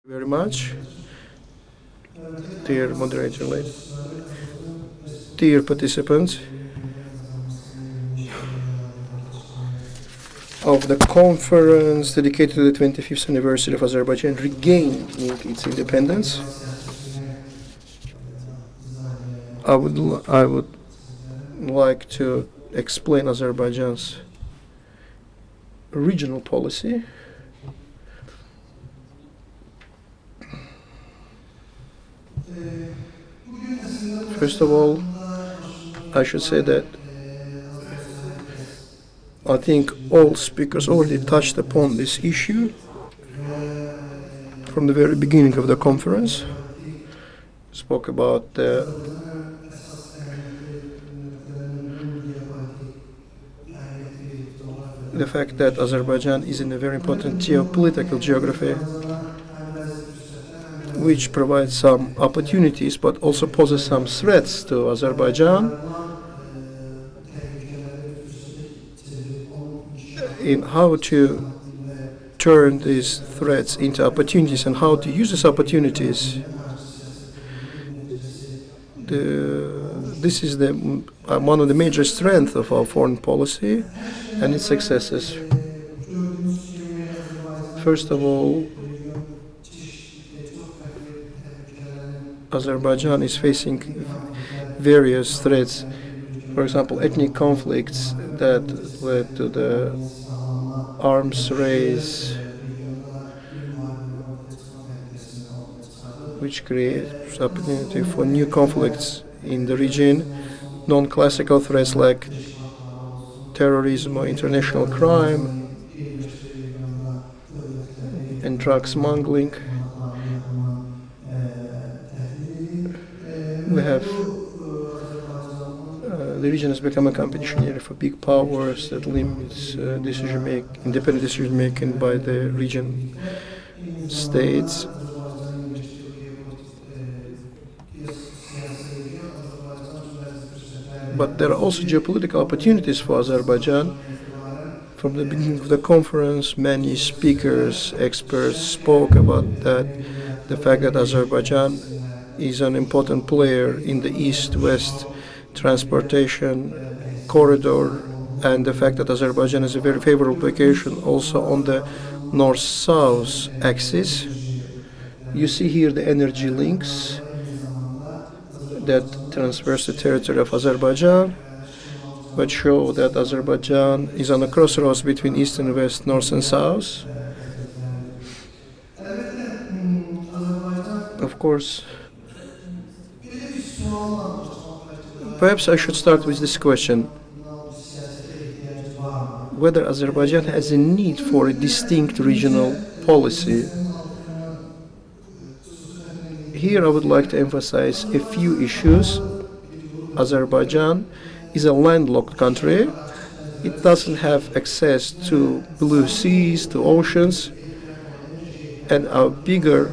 Very much, dear moderator, dear participants of the conference dedicated to the 25th anniversary of Azerbaijan regaining its independence. I would like to explain Azerbaijan's regional policy. First of all, I should say that I think all speakers already touched upon this issue from the very beginning of the conference. Spoke about the fact that Azerbaijan is in a very important geopolitical geography, which provides some opportunities but also poses some threats to Azerbaijan in how to turn these threats into opportunities and how to use these opportunities. This is one of the major strengths of our foreign policy and its successes. First of all, Azerbaijan is facing various threats. For example, ethnic conflicts that led to the arms race, which creates opportunity for new conflicts in the region, non-classical threats like terrorism or international crime and drug smuggling. We have the region has become a competition area for big powers that limits independent decision making by the region states. But there are also geopolitical opportunities for Azerbaijan. From the beginning of the conference, many speakers, experts spoke about that, the fact that Azerbaijan is an important player in the east-west transportation corridor, and the fact that Azerbaijan is a very favorable location also on the north-south axis. You see here the energy links that traverse the territory of Azerbaijan, but show that Azerbaijan is on a crossroads between east and west, north and south. Of course, perhaps I should start with this question: whether Azerbaijan has a need for a distinct regional policy. Here I would like to emphasize a few issues. Azerbaijan is a landlocked country. It doesn't have access to blue seas, to oceans, and our bigger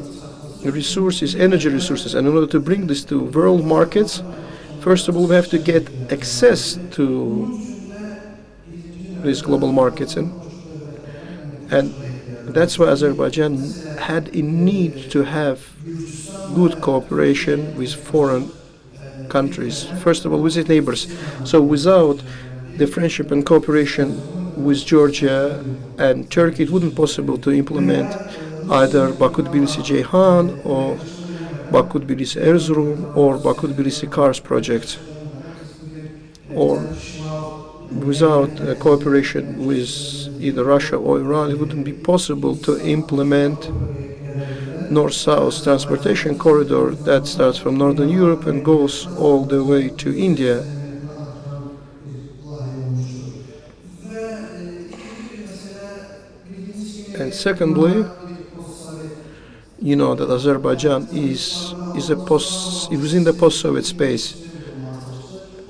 resources, energy resources. And in order to bring this to world markets, first of all, we have to get access to these global markets. And that's why Azerbaijan had a need to have good cooperation with foreign countries, first of all with its neighbors. So without the friendship and cooperation with Georgia and Turkey, it wouldn't be possible to implement either Baku-Tbilisi-Ceyhan or Baku-Tbilisi-Erzurum or Baku-Tbilisi-Kars projects. Or without cooperation with either Russia or Iran, it wouldn't be possible to implement north-south transportation corridor that starts from Northern Europe and goes all the way to India. And secondly, you know that Azerbaijan is within the post-Soviet space.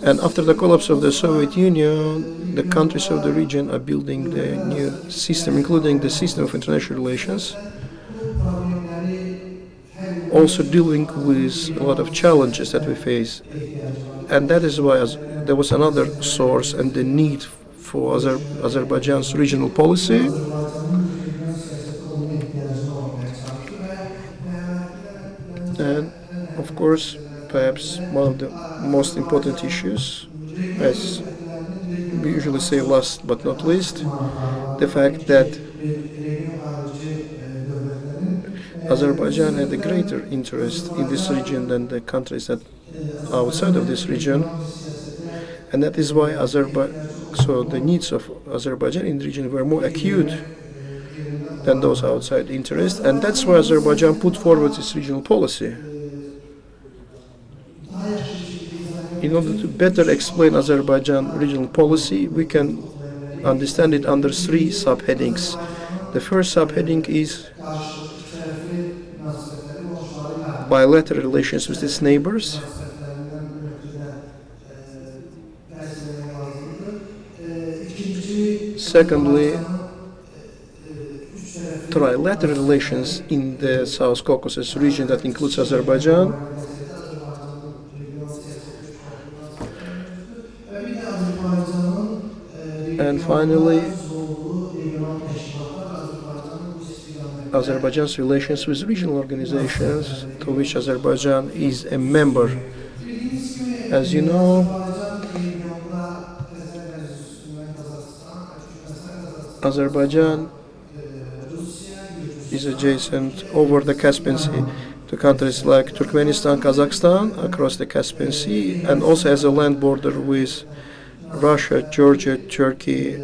And after the collapse of the Soviet Union, the countries of the region are building the new system, including the system of international relations, also dealing with a lot of challenges that we face. And that is why there was another source and the need for Azerbaijan's regional policy. course, perhaps one of the most important issues, as we usually say last but not least, the fact that Azerbaijan had a greater interest in this region than the countries that outside of this region, and that is why so the needs of Azerbaijan in the region were more acute than those outside interest, and that's why Azerbaijan put forward its regional policy. In order to better explain Azerbaijan regional policy, we can understand it under three subheadings. The first subheading is bilateral relations with its neighbors. Secondly, trilateral relations in the South Caucasus region that includes Azerbaijan. And finally, Azerbaijan's relations with regional organizations to which Azerbaijan is a member. As you know, Azerbaijan is adjacent over the Caspian Sea to countries like Turkmenistan, Kazakhstan across the Caspian Sea, and also has a land border with Russia, Georgia, Turkey,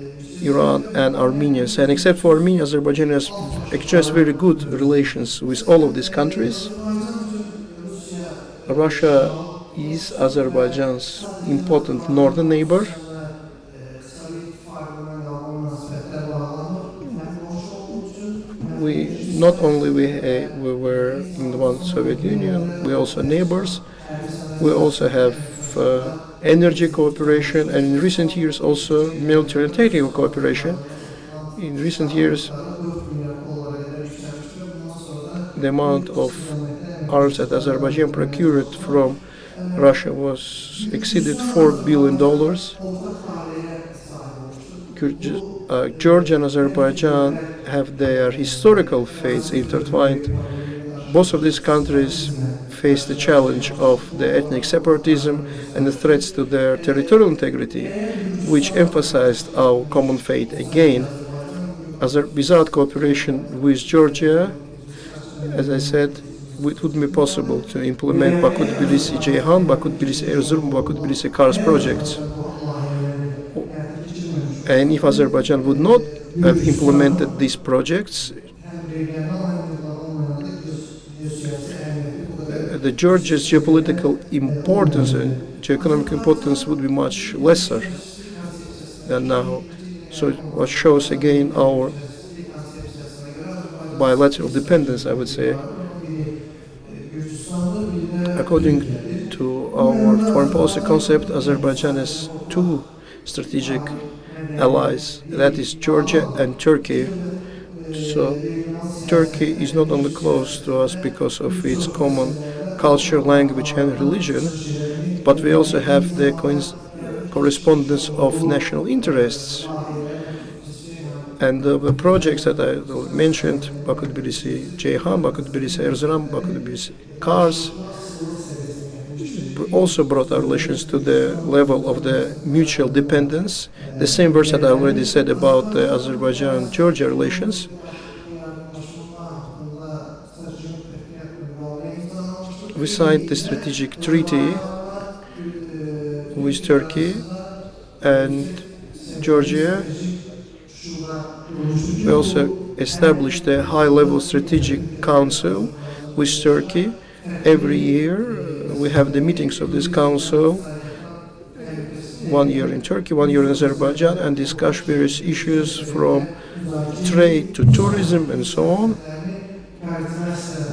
Iran, and Armenia. And except for Armenia, Azerbaijan has exchanged very good relations with all of these countries. Russia is Azerbaijan's important northern neighbor. Not only we were in the one Soviet Union, we also neighbors. We also have energy cooperation, and in recent years also military and technical cooperation. In recent years, the amount of arms that Azerbaijan procured from Russia was exceeded $4 billion. Georgia and Azerbaijan have their historical fates intertwined. Both of these countries face the challenge of the ethnic separatism and the threats to their territorial integrity, which emphasized our common fate again. Without cooperation with Georgia, as I said, it wouldn't be possible to implement Baku-Tbilisi-Ceyhan, Baku-Tbilisi-Erzurum, Baku-Tbilisi-Kars projects. And if Azerbaijan would not have implemented these projects, the Georgia's geopolitical importance and geoeconomic importance would be much lesser than now. So what shows again our bilateral dependence, I would say. According to our foreign policy concept, Azerbaijan has two strategic allies, that is Georgia and Turkey. So Turkey is not only close to us because of its common culture, language, and religion, but we also have the correspondence of national interests. And the projects that I mentioned, Baku-Tbilisi-Ceyhan, Baku-Tbilisi-Erzurum, Baku-Tbilisi-Kars, also brought our relations to the level of the mutual dependence. The same words that I already said about the Azerbaijan-Georgia relations. We signed the strategic treaty with Turkey and Georgia. We also established a high-level strategic council with Turkey. Every year we have the meetings of this council, 1 year in Turkey, 1 year in Azerbaijan, and discuss various issues from trade to tourism and so on.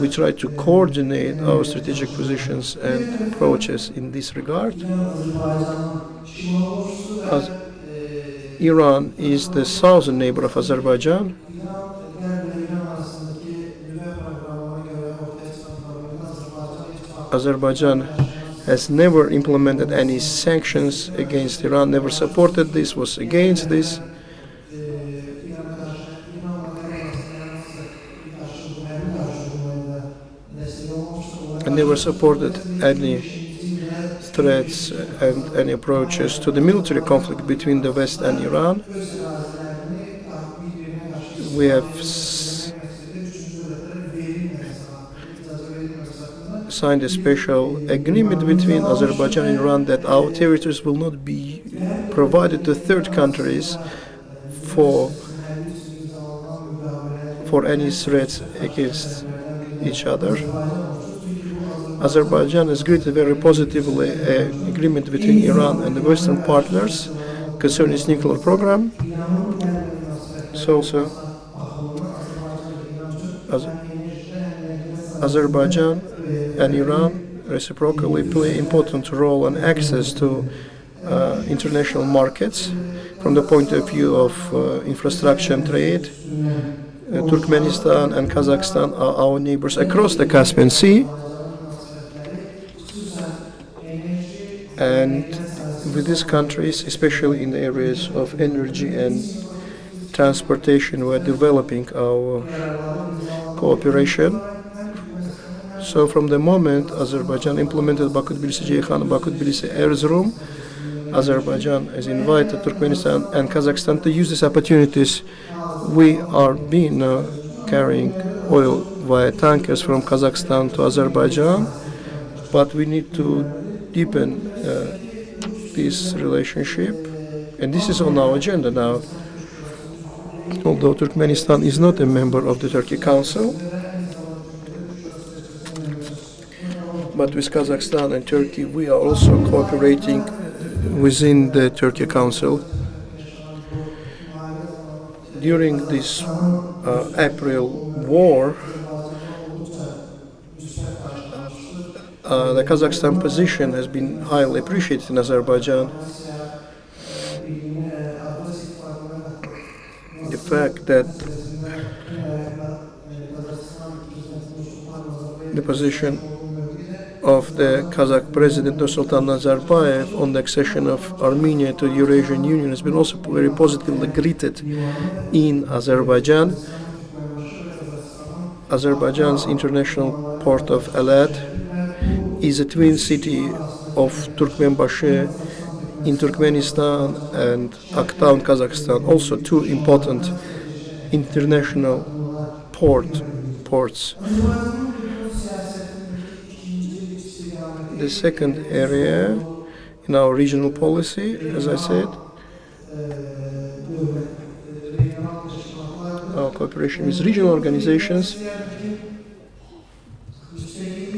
We try to coordinate our strategic positions and approaches in this regard. As Iran is the southern neighbor of Azerbaijan. Azerbaijan has never implemented any sanctions against Iran, never supported this, was against this. and never supported any threats and any approaches to the military conflict between the West and Iran. We have signed a special agreement between Azerbaijan and Iran that our territories will not be provided to third countries for any threats against each other. Azerbaijan has greeted very positively an agreement between Iran and the Western partners concerning its nuclear program. So also, Azerbaijan and Iran reciprocally play important role in access to international markets from the point of view of infrastructure and trade. Turkmenistan and Kazakhstan are our neighbors across the Caspian Sea, and with these countries, especially in the areas of energy and transportation, we are developing our cooperation. So from the moment Azerbaijan implemented Baku-Tbilisi-Ceyhan and Baku-Tbilisi-Erzurum, Azerbaijan has invited Turkmenistan and Kazakhstan to use these opportunities. We are carrying oil via tankers from Kazakhstan to Azerbaijan, but we need to deepen this relationship, and this is on our agenda now. Although Turkmenistan is not a member of the Turkey Council, but with Kazakhstan and Turkey we are also cooperating within the Turkey Council. During this April war, the Kazakhstan position has been highly appreciated in Azerbaijan. The fact that the position of the Kazakh President Nursultan Nazarbayev on the accession of Armenia to the Eurasian Union has been also very positively greeted in Azerbaijan. Azerbaijan's international port of Alat is a twin city of Turkmenbashi in Turkmenistan and Aktau in Kazakhstan, also two important international ports. The second area in our regional policy, as I said, our cooperation with regional organizations.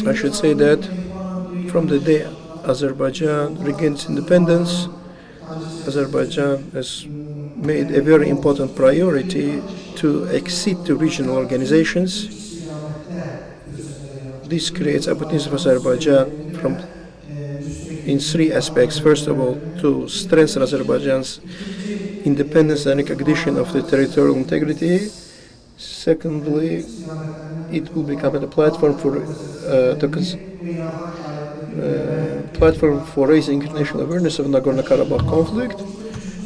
I should say that from the day Azerbaijan regained its independence, Azerbaijan has made a very important priority to accede to regional organizations. This creates opportunities for Azerbaijan in three aspects. First of all, to strengthen Azerbaijan's independence and recognition of the territorial integrity. Secondly, it will become a platform for raising international awareness of Nagorno-Karabakh conflict.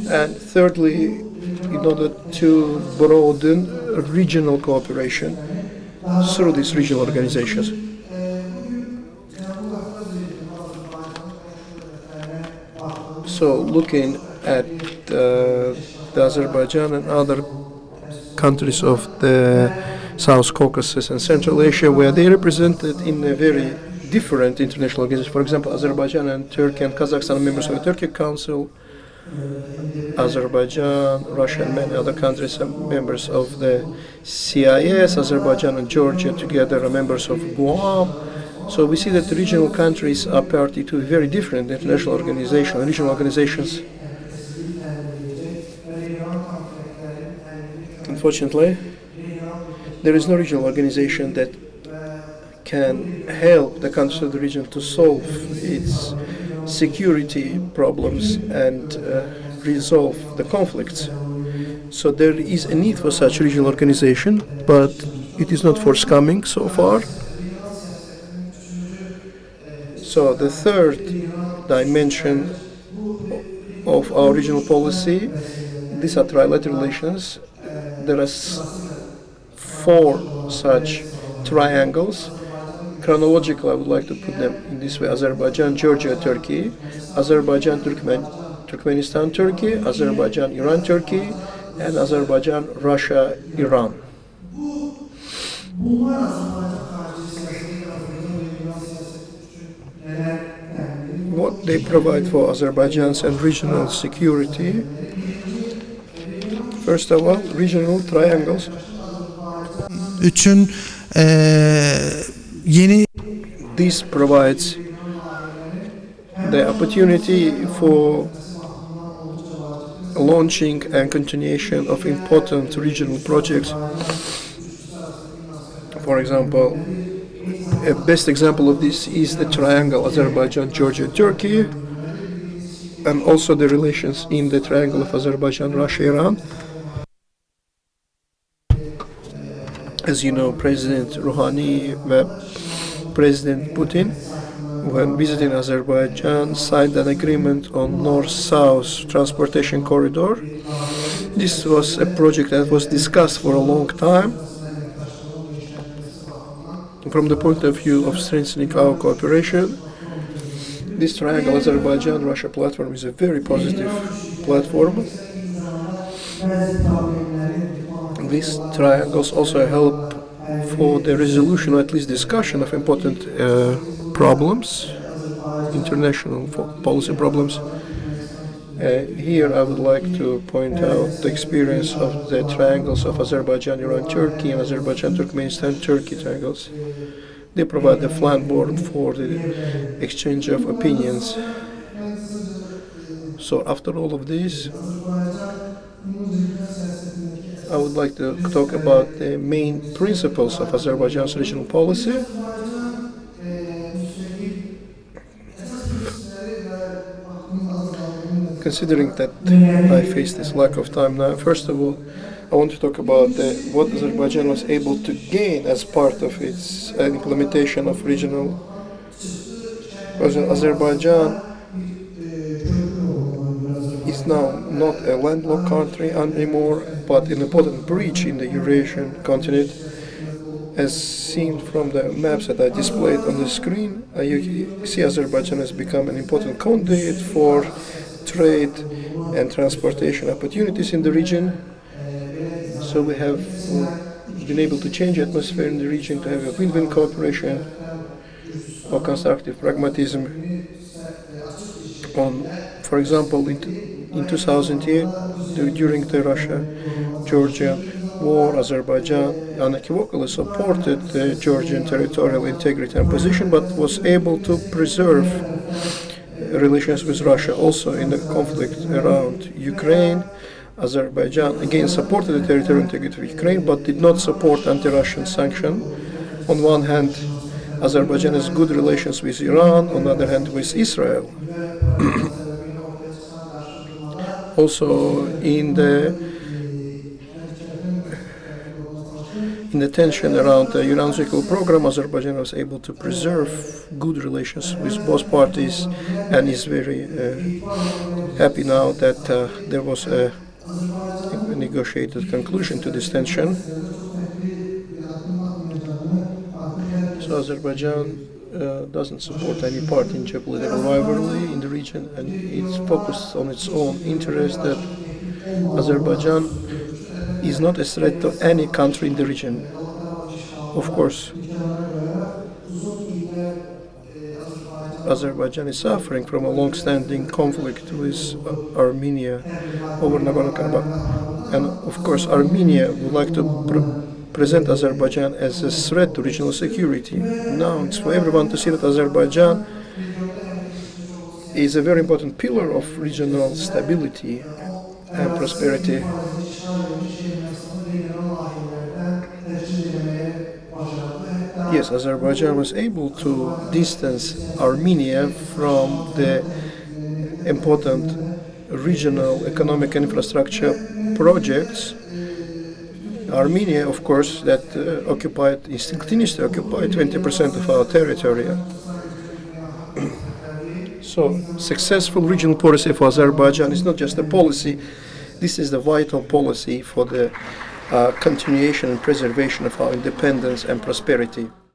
And thirdly, in order to broaden regional cooperation through these regional organizations. So looking at the Azerbaijan and other countries of the South Caucasus and Central Asia, where they are represented in a very different international organizations. For example, Azerbaijan and Turkey and Kazakhstan are members of the Turkey Council. Azerbaijan, Russia and many other countries are members of the CIS. Azerbaijan and Georgia together are members of Guam. So we see that the regional countries are party to very different international organizations, regional organizations. Unfortunately, there is no regional organization that can help the countries of the region to solve its security problems and resolve the conflicts. So there is a need for such regional organization, but it is not forthcoming so far. So the third dimension of our regional policy, these are trilateral relations. There are four such triangles: chronological, I would like to put them in this way: Azerbaijan, Georgia, Turkey; Azerbaijan, Turkmenistan, Turkey; Azerbaijan, Iran, Turkey; and Azerbaijan, Russia, Iran. What they provide for Azerbaijan's and regional security. First of all, regional triangles. This provides the opportunity for launching and continuation of important regional projects. For example, a best example of this is the triangle Azerbaijan, Georgia, Turkey, and also the relations in the triangle of Azerbaijan, Russia, Iran. As you know, President Rouhani and President Putin, when visiting Azerbaijan, signed an agreement on North-South transportation corridor. This was a project that was discussed for a long time. From the point of view of strengthening our cooperation, this triangle Azerbaijan-Russia platform is a very positive platform. These triangles also help for the resolution, or at least discussion, of important problems, international policy problems. Here I would like to point out the experience of the triangles of Azerbaijan, Iran, Turkey, and Azerbaijan, Turkmenistan, Turkey triangles. They provide the platform for the exchange of opinions. So after all of this, I would like to talk about the main principles of Azerbaijan's regional policy. Considering that I face this lack of time now, first of all, I want to talk about what Azerbaijan was able to gain as part of its implementation of regional. Azerbaijan is now not a landlocked country anymore, but an important bridge in the Eurasian continent. As seen from the maps that I displayed on the screen, you see Azerbaijan has become an important conduit for trade and transportation opportunities in the region. So we have been able to change the atmosphere in the region to have a win-win cooperation or constructive pragmatism. For example, in 2008, during the Russia-Georgia war, Azerbaijan unequivocally supported the Georgian territorial integrity and position, but was able to preserve relations with Russia. Also in the conflict around Ukraine, Azerbaijan again supported the territorial integrity of Ukraine, but did not support anti-Russian sanctions. On one hand, Azerbaijan has good relations with Iran, on the other hand with Israel. Also in the tension around the Iran nuclear program, Azerbaijan was able to preserve good relations with both parties and is very happy now that there was a negotiated conclusion to this tension. So Azerbaijan doesn't support any part in geopolitical rivalry in the region, and it's focused on its own interest, that Azerbaijan is not a threat to any country in the region. Of course, Azerbaijan is suffering from a long-standing conflict with Armenia over Nagorno-Karabakh. And of course, Armenia would like to present Azerbaijan as a threat to regional security. Now it's for everyone to see that Azerbaijan is a very important pillar of regional stability and prosperity. Yes, Azerbaijan was able to distance Armenia from the important regional economic infrastructure projects. Armenia, of course, that continues to occupy 20% of our territory. So, successful regional policy for Azerbaijan is not just a policy, this is the vital policy for the continuation and preservation of our independence and prosperity.